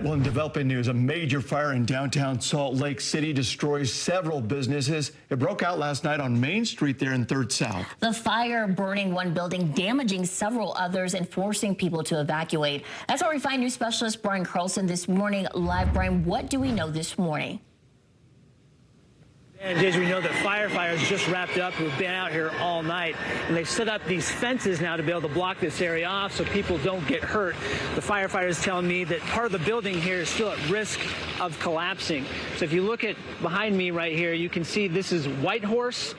Well, in developing news, a major fire in downtown Salt Lake City destroys several businesses. It broke out last night on Main Street there in 3rd South. The fire burning one building, damaging several others, and forcing people to evacuate. That's where we find news specialist Brian Carlson this morning. Live, Brian, what do we know this morning? And as we know that firefighters just wrapped up who've been out here all night, and they've set up these fences now to be able to block this area off so people don't get hurt. The firefighters telling me that part of the building here is still at risk of collapsing. So if you look at behind me right here, you can see this is Whitehorse,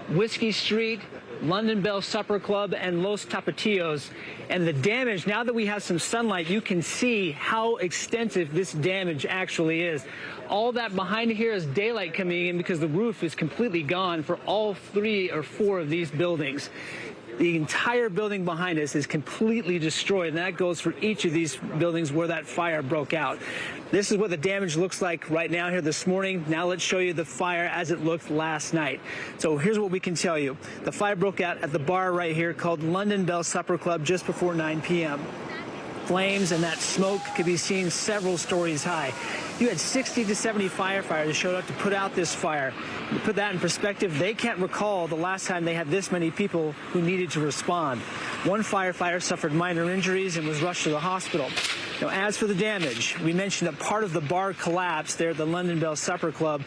Whiskey Street, London Bell Supper Club, and Los Tapatillos. And the damage, now that we have some sunlight, you can see how extensive this damage actually is. All that behind here is daylight coming in because the roof is completely gone for all 3 or 4 of these buildings. The entire building behind us is completely destroyed, and that goes for each of these buildings where that fire broke out. This is what the damage looks like right now here this morning. Now let's show you the fire as it looked last night. So here's what we can tell you. The fire broke out at the bar right here called London Bell Supper Club just before 9 p.m. Flames and that smoke could be seen several stories high. You had 60 to 70 firefighters showed up to put out this fire. To put that in perspective, they can't recall the last time they had this many people who needed to respond. One firefighter suffered minor injuries and was rushed to the hospital. Now, as for the damage, we mentioned that part of the bar collapsed there at the London Bell Supper Club,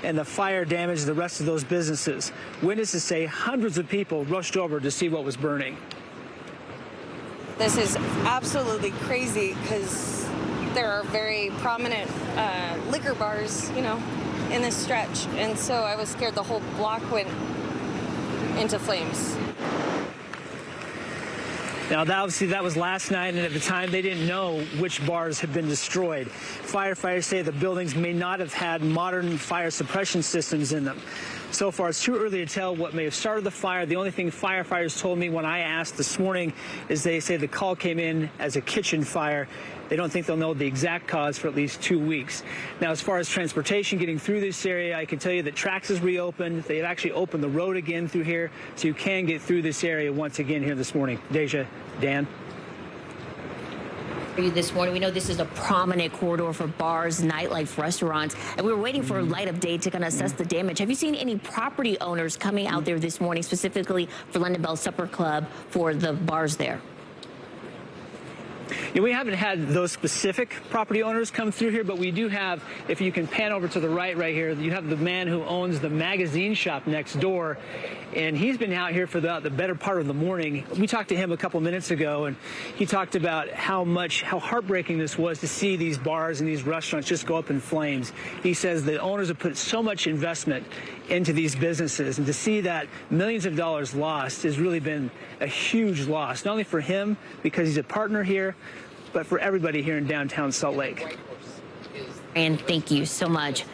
and the fire damaged the rest of those businesses. Witnesses say hundreds of people rushed over to see what was burning. This is absolutely crazy because there are very prominent liquor bars, you know, in this stretch. And so I was scared the whole block went into flames. Now, obviously, that was last night, and at the time, they didn't know which bars had been destroyed. Firefighters say the buildings may not have had modern fire suppression systems in them. So far, it's too early to tell what may have started the fire. The only thing firefighters told me when I asked this morning is they say the call came in as a kitchen fire. They don't think they'll know the exact cause for at least 2 weeks. Now, as far as transportation getting through this area, I can tell you that Trax is reopened. They've actually opened the road again through here, so you can get through this area once again here this morning. Deja, Dan. For you this morning, we know this is a prominent corridor for bars, nightlife, restaurants, and we were waiting for light of day to kind of assess the damage. Have you seen any property owners coming out there this morning, specifically for London Bell Supper Club, for the bars there? Yeah, we haven't had those specific property owners come through here, but we do have, if you can pan over to the right here, you have the man who owns the magazine shop next door, and he's been out here for the better part of the morning. We talked to him a couple minutes ago, and he talked about how heartbreaking this was to see these bars and these restaurants just go up in flames. He says the owners have put so much investment into these businesses, and to see that millions of dollars lost has really been a huge loss, not only for him because he's a partner here, but for everybody here in downtown Salt Lake. And thank you so much.